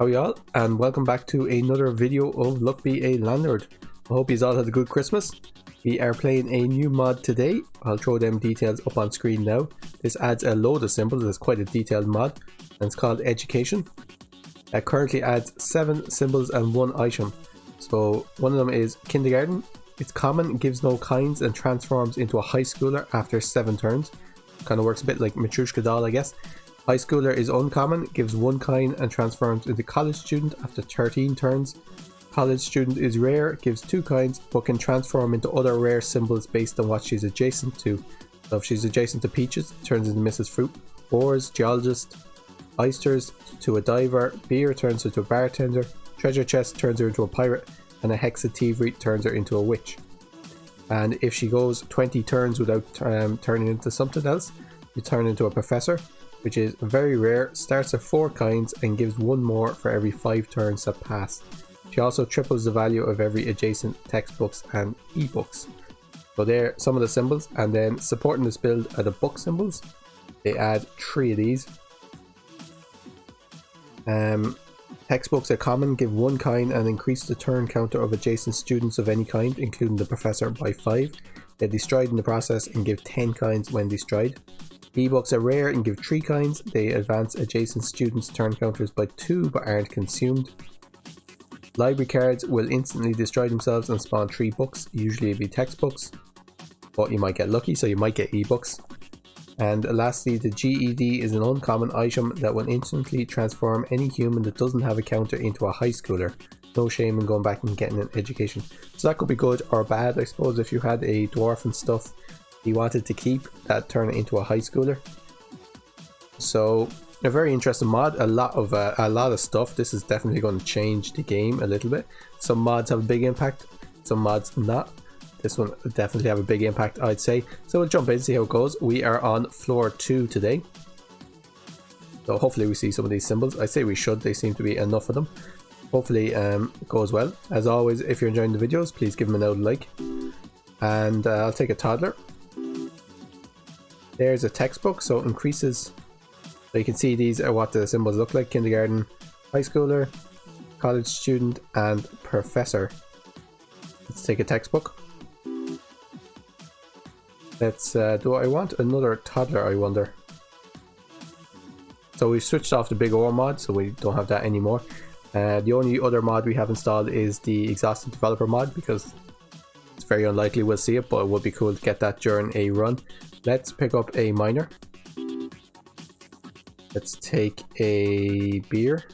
How y'all, and welcome back to another video of Luck Be a Landlord. I hope you all had a good Christmas. We are playing a new mod today. I'll throw them details up on screen now. This adds a load of symbols. It's quite a detailed mod, and it's called Education. It currently adds 7 symbols and 1 item. So one of them is kindergarten. It's common, gives no kinds, and transforms into a high schooler after 7 turns. Kind of works a bit like Matryoshka doll, I guess. High schooler is uncommon, gives 1 kind and transforms into college student after 13 turns. College student is rare, gives 2 kinds, but can transform into other rare symbols based on what she's adjacent to. So if she's adjacent to peaches, it turns into Mrs. Fruit. Oars, geologist. Oysters to a diver. Beer turns her into a bartender. Treasure chest turns her into a pirate. And a hexathievery turns her into a witch. And if she goes 20 turns without turning into something else, you turn into a professor, which is very rare, starts at 4 kinds and gives 1 more for every 5 turns that pass. She also triples the value of every adjacent textbooks and ebooks. So there are some of the symbols, and then supporting this build are the book symbols. They add 3 of these. Textbooks are common, give 1 kind and increase the turn counter of adjacent students of any kind, including the professor, by 5. They're destroyed in the process and give 10 kinds when destroyed. Ebooks are rare and give 3 kinds. They advance adjacent students' turn counters by 2 but aren't consumed. Library cards will instantly destroy themselves and spawn 3 books. Usually it'll be textbooks, but you might get lucky, so you might get ebooks. And lastly, the GED is an uncommon item that will instantly transform any human that doesn't have a counter into a high schooler. No shame in going back and getting an education. So that could be good or bad, I suppose. If you had a dwarf and stuff you wanted to keep, that turn it into a high schooler. So a very interesting mod. A lot of stuff. This is definitely going to change the game a little bit. Some mods have a big impact, some mods not. This one will definitely have a big impact, I'd say. So we'll jump in and see how it goes. We are on floor 2 today, so hopefully we see some of these symbols. I say we should. They seem to be enough of them. Hopefully it goes well. As always, if you're enjoying the videos, please give them a like. And I'll take a toddler. There's a textbook, so it increases. So you can see these are what the symbols look like: kindergarten, high schooler, college student, and professor. Let's take a textbook. Let's do I want another toddler, I wonder. So we've switched off the big ore mod, so we don't have that anymore. The only other mod we have installed is the exhausted developer mod, because it's very unlikely we'll see it, but it would be cool to get that during a run. Let's pick up a miner. Let's take a beer.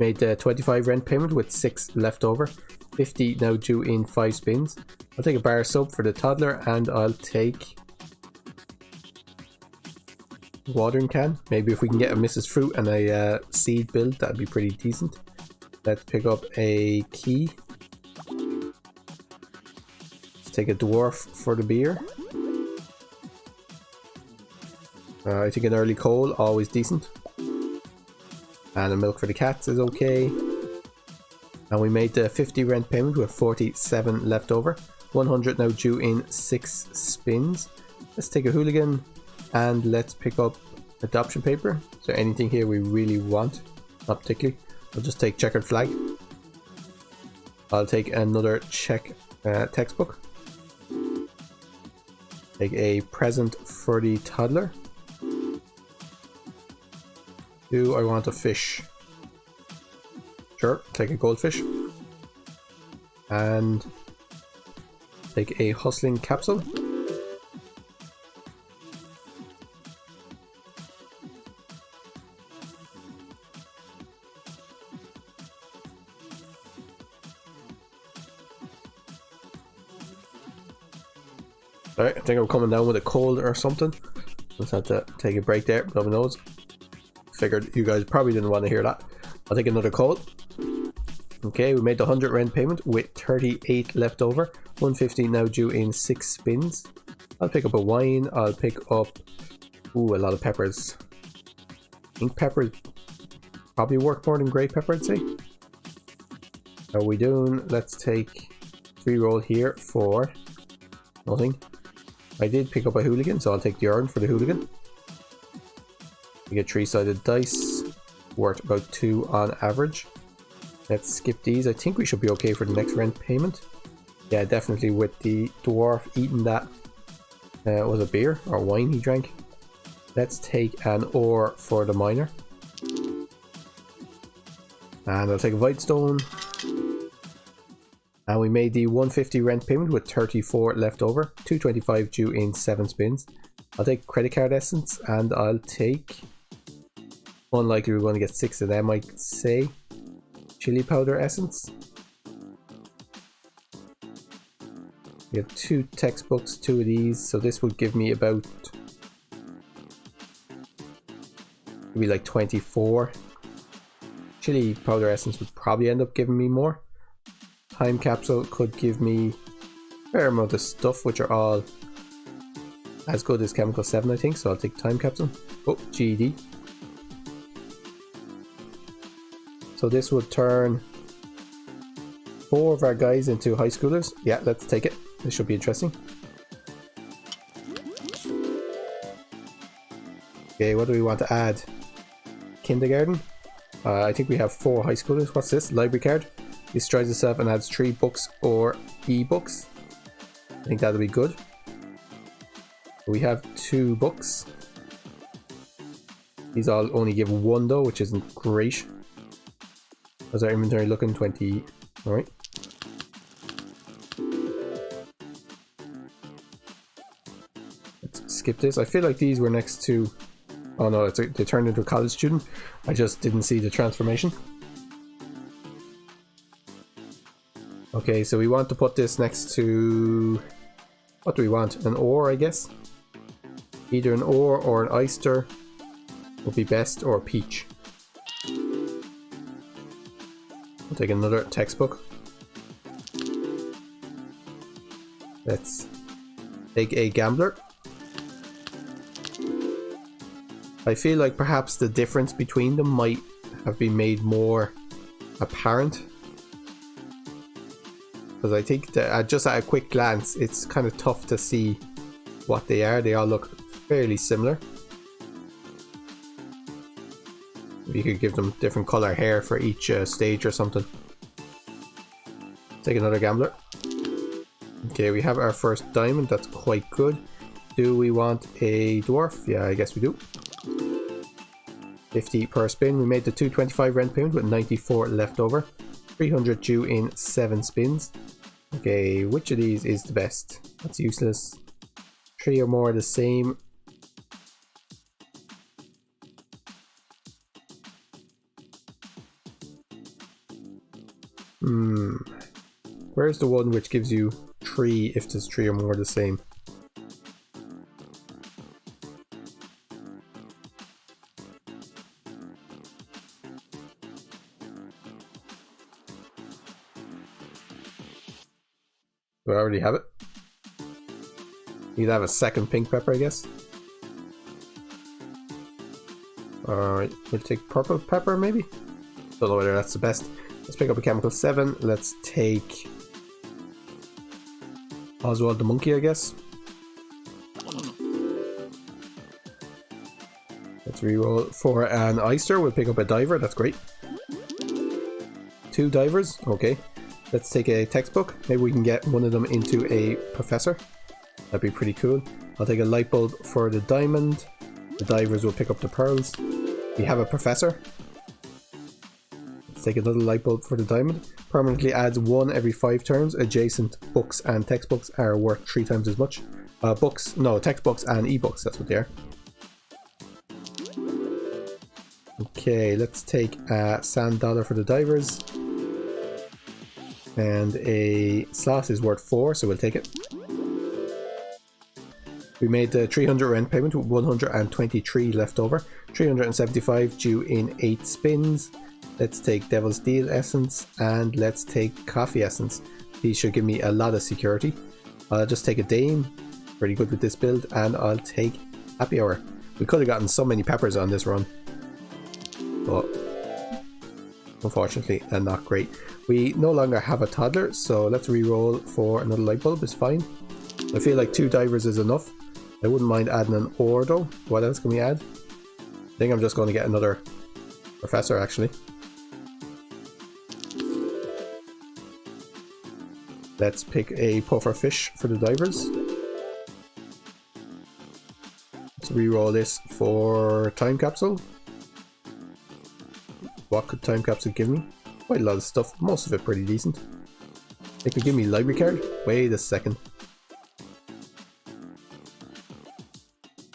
Made the 25 rent payment with 6 left over. 50 now due in 5 spins. I'll take a bar of soap for the toddler, and I'll take a watering can. Maybe if we can get a Mrs. Fruit and a seed build, that'd be pretty decent. Let's pick up a key. Let's take a dwarf for the beer. I think an early coal, always decent. And a milk for the cats is okay. And we made the 50 rent payment with 47 left over. 100 now due in 6 spins. Let's take a hooligan, and let's pick up adoption paper. Is there anything here we really want? Not particularly. I'll just take checkered flag. I'll take another check textbook. Take a present for the toddler. Do I want a fish? Sure, take a goldfish. And take a hustling capsule. Alright, I think I'm coming down with a cold or something. Just had to take a break there, blow my nose. Figured you guys probably didn't want to hear that. I'll take another cold. Okay, we made the 100 rent payment with 38 left over. 150 now due in 6 spins. I'll pick up a wine. I'll pick up a lot of peppers. Ink peppers probably work more than grey pepper, I'd say. How are we doing? Let's take 3 roll here for nothing. I did pick up a hooligan, so I'll take the urn for the hooligan. We get 3-sided dice. worth about 2 on average. Let's skip these. I think we should be okay for the next rent payment. Yeah, definitely with the dwarf eating that, was it beer or wine he drank? Let's take an ore for the miner. And I'll take a white stone. And we made the 150 rent payment with 34 left over. 225 due in 7 spins. I'll take credit card essence and I'll take... Unlikely we're going to get 6 of them, I'd say. Chili powder essence. We have 2 textbooks, 2 of these, so this would give me about... Maybe like 24. Chili powder essence would probably end up giving me more. Time capsule could give me a fair amount of stuff, which are all as good as chemical 7, I think, so I'll take time capsule. Oh, GED. So this would turn 4 of our guys into high schoolers. Yeah, let's take it. This should be interesting. Okay, what do we want to add? Kindergarten. I think we have 4 high schoolers. What's this? Library card. Destroys itself and adds 3 books or e-books. I think that'll be good. We have 2 books. These all only give 1 though, which isn't great. How's our inventory looking? 20. Alright. Let's skip this. I feel like these were next to... Oh no, they turned into a college student. I just didn't see the transformation. Okay, so we want to put this next to... What do we want? An ore, I guess? Either an ore or an oyster would be best, or a peach. I'll take another textbook. Let's take a gambler. I feel like perhaps the difference between them might have been made more apparent. Because I think that just at a quick glance, it's kind of tough to see what they are. They all look fairly similar. You could give them different color hair for each stage or something. Take another gambler. Okay, we have our first diamond. That's quite good. Do we want a dwarf? Yeah, I guess we do. 50 per spin. We made the 225 rent payment with 94 left over. 300 due in 7 spins. Okay, which of these is the best? That's useless. 3 or more the same. Where's the one which gives you 3 if there's 3 or more the same? Do I already have it? You'd have a second pink pepper, I guess. Alright, we'll take purple pepper maybe? Don't know whether that's the best. Let's pick up a chemical 7. Let's take Oswald the monkey, I guess. Let's reroll for an oyster. We'll pick up a diver. That's great. 2 divers. Okay. Let's take a textbook. Maybe we can get one of them into a professor. That'd be pretty cool. I'll take a light bulb for the diamond. The divers will pick up the pearls. We have a professor. Let's take another light bulb for the diamond. Permanently adds 1 every 5 turns. Adjacent books and textbooks are worth 3 times as much. Textbooks and ebooks, that's what they are. Okay, let's take a sand dollar for the divers. And a slot is worth 4, so we'll take it. We made the 300 rent payment with 123 left over. 375 due in 8 spins. Let's take Devil's Deal Essence and let's take Coffee Essence. These should give me a lot of security. I'll just take a Dame, pretty good with this build, and I'll take Happy Hour. We could have gotten so many peppers on this run, but unfortunately they're not great. We no longer have a toddler, so let's re-roll for another light bulb, it's fine. I feel like 2 divers is enough. I wouldn't mind adding an ore though. What else can we add? I think I'm just going to get another Professor, actually. Let's pick a puffer fish for the divers. Let's re-roll this for time capsule. What could time capsule give me? Quite a lot of stuff, most of it pretty decent. It could give me library card. Wait a second.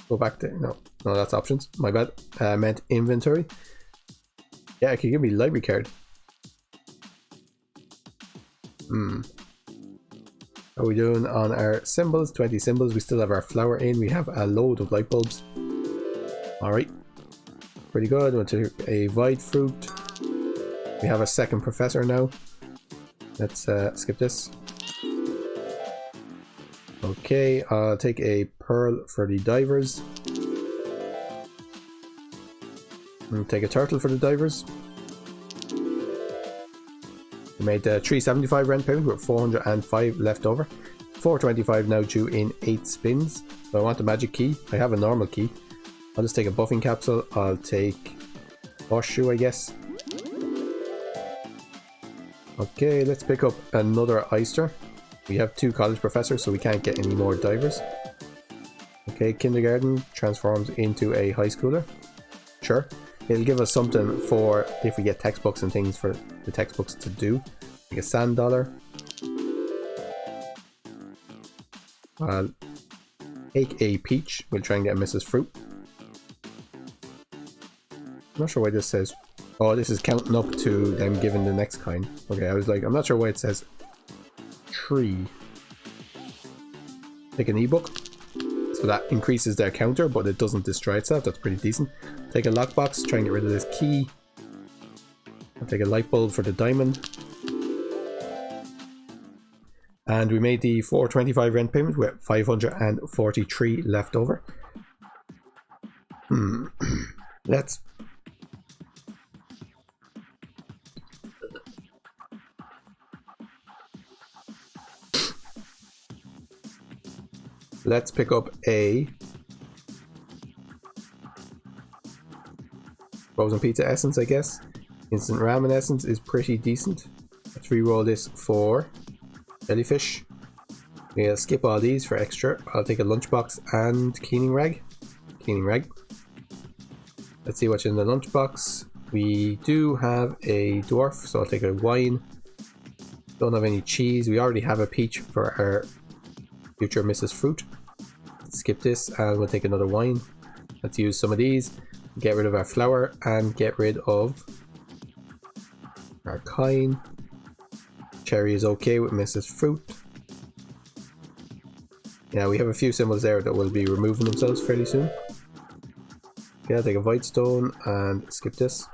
Go back to no, that's options. My bad. I meant inventory. Yeah, it could give me library card. How are we doing on our symbols? 20 symbols. We still have our flower in. We have a load of light bulbs. Alright. Pretty good. Went to a void fruit. We have a second professor now. Let's skip this. Okay, I'll take a pearl for the divers. And take a turtle for the divers. We made 375 rent payment with 405 left over. 425 now due in 8 spins. So I want the magic key. I have a normal key. I'll just take a buffing capsule. I'll take horseshoe, I guess. Okay, let's pick up another oyster. We have 2 college professors, so we can't get any more divers. Okay, kindergarten transforms into a high schooler. Sure. It'll give us something for if we get textbooks and things for the textbooks to do. Like a sand dollar. I'll take a peach. We'll try and get a Mrs. Fruit. I'm not sure why this says... Oh, this is counting up to them giving the next kind. Okay, I was like, I'm not sure why it says tree. Take an ebook. So that increases their counter, but it doesn't destroy itself. That's pretty decent. Take a lockbox, try and get rid of this key. I'll take a light bulb for the diamond. And we made the 425 rent payment with 543 left over. Let's pick up a frozen pizza essence, I guess. Instant ramen essence is pretty decent. Let's re-roll this for jellyfish. We'll skip all these for extra. I'll take a lunchbox and cleaning rag. Cleaning rag. Let's see what's in the lunchbox. We do have a dwarf, so I'll take a wine. Don't have any cheese. We already have a peach for our future Mrs. Fruit. Let's skip this and we'll take another wine. Let's use some of these. Get rid of our flour and get rid of our kine. Cherry is okay with Mrs. Fruit. Yeah, we have a few symbols there that will be removing themselves fairly soon. Okay, I'll take a void stone and skip this.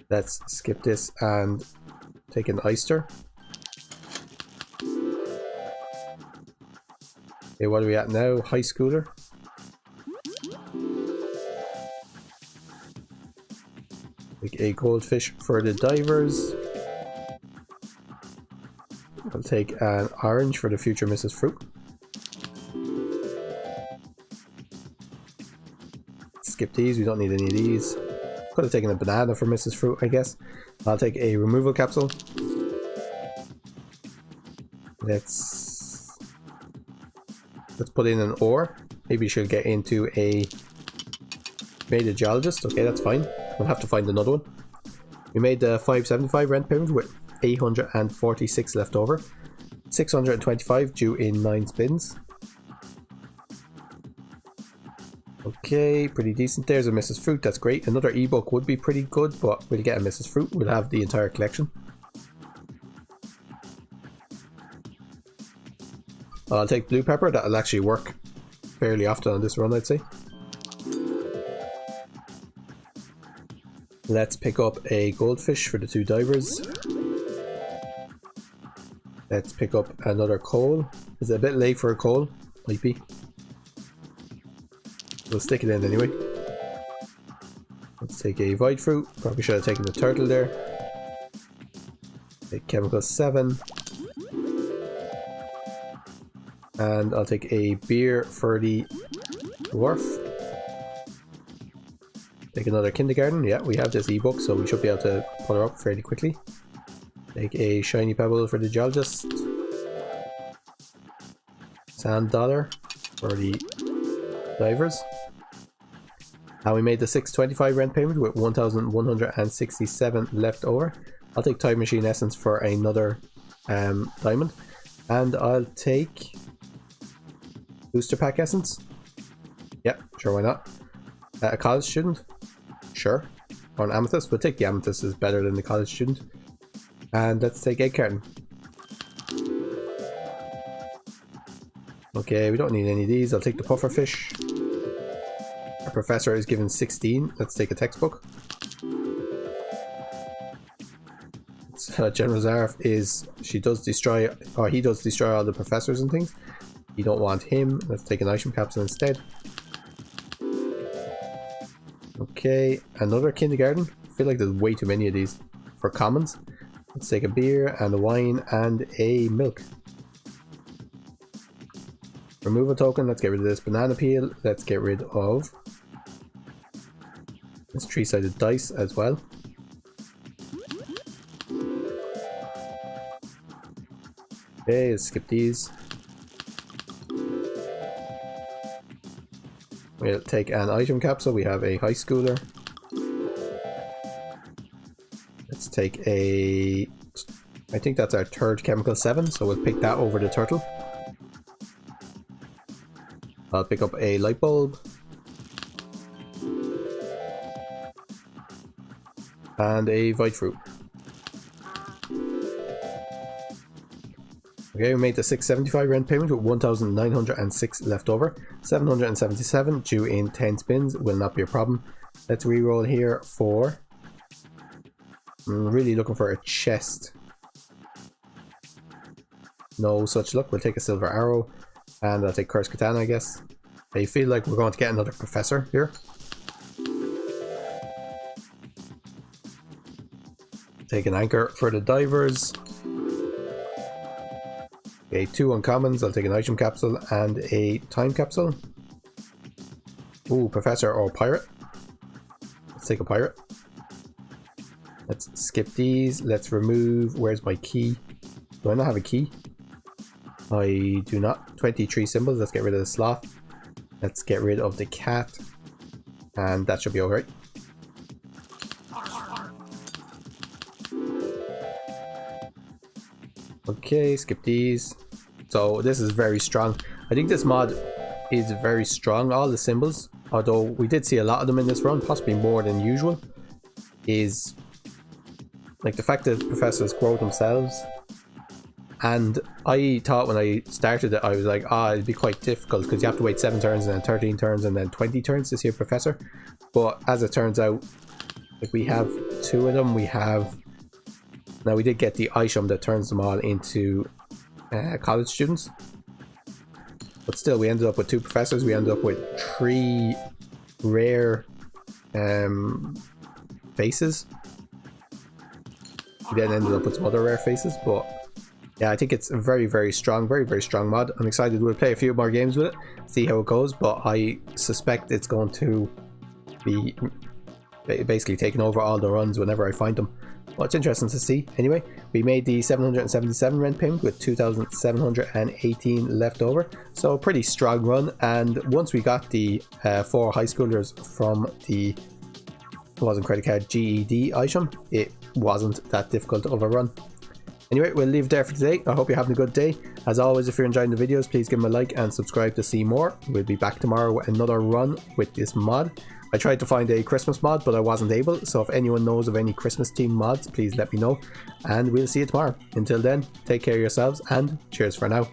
Let's skip this and take an oyster. Okay, what are we at now? High schooler. Take a goldfish for the divers. I'll take an orange for the future Mrs. Fruit. Skip these, we don't need any of these. Could have taken a banana for Mrs. Fruit, I guess. I'll take a removal capsule. Let's put in an ore. Maybe she'll get into a made a geologist. Okay, that's fine. We'll have to find another one. We made the 575 rent payment with 846 left over. 625 due in 9 spins. Okay, pretty decent. There's a Mrs. Fruit, that's great. Another ebook would be pretty good, but we'll get a Mrs. Fruit. We'll have the entire collection. I'll take blue pepper, that'll actually work fairly often on this run, I'd say. Let's pick up a goldfish for the 2 divers. Let's pick up another coal. Is it a bit late for a coal? Might be. We'll stick it in anyway. Let's take a void fruit. Probably should have taken the turtle there. Take chemical 7. And I'll take a beer for the dwarf. Take another kindergarten. Yeah, we have this ebook, so we should be able to pull her up fairly quickly. Take a shiny pebble for the geologist. Sand dollar for the divers. And we made the 625 rent payment with 1,167 left over. I'll take time machine essence for another diamond. And I'll take booster pack essence. Yep, sure, why not? A college student? Sure. Or an amethyst? We'll take the amethyst, is better than the college student. And let's take egg carton. Okay, we don't need any of these. I'll take the puffer fish. Our professor is given 16. Let's take a textbook. General Zarf is, she does destroy, or he does destroy all the professors and things. You don't want him. Let's take an item capsule instead. Okay, another kindergarten. I feel like there's way too many of these for commons. Let's take a beer and a wine and a milk. Removal token. Let's get rid of this banana peel. Let's get rid of this three-sided dice as well. Okay, let's skip these. We'll take an item capsule. We have a high schooler. Let's take a... I think that's our third chemical 7, so we'll pick that over the turtle. I'll pick up a light bulb. And a white fruit. Okay, we made the 675 rent payment with 1,906 left over. 777 due in 10 spins will not be a problem. Let's reroll here for... I'm really looking for a chest. No such luck. We'll take a silver arrow. And I'll take Curse Katana, I guess. I feel like we're going to get another professor here. Take an anchor for the divers. Okay, 2 uncommons. I'll take an item capsule and a time capsule. Ooh, professor or pirate. Let's take a pirate. Let's skip these. Let's remove... Where's my key? Do I not have a key? I do not. 23 symbols. Let's get rid of the sloth. Let's get rid of the cat. And that should be alright. Okay, skip these. So this is very strong. I think this mod is very strong. All the symbols, although we did see a lot of them in this run, possibly more than usual, is like the fact that professors grow themselves. And I thought when I started it, I was like, it'd be quite difficult because you have to wait 7 turns and then 13 turns and then 20 turns to see a professor. But as it turns out, like we have 2 of them. We have... Now we did get the item that turns them all into college students. But still, we ended up with 2 professors. We ended up with 3 rare faces. We then ended up with some other rare faces, but yeah, I think it's a very, very strong mod. I'm excited. We'll play a few more games with it, see how it goes, but I suspect it's going to be basically taking over all the runs whenever I find them. Well, it's interesting to see. Anyway, we made the 777 rent payment with 2,718 left over, so a pretty strong run. And once we got the 4 high schoolers from the credit card GED item, it wasn't that difficult of a run. Anyway, we'll leave it there for today. I hope you're having a good day. As always, if you're enjoying the videos, please give them a like and subscribe to see more. We'll be back tomorrow with another run with this mod. I tried to find a Christmas mod, but I wasn't able, so if anyone knows of any Christmas themed mods, please let me know, and we'll see you tomorrow. Until then, take care of yourselves, and cheers for now.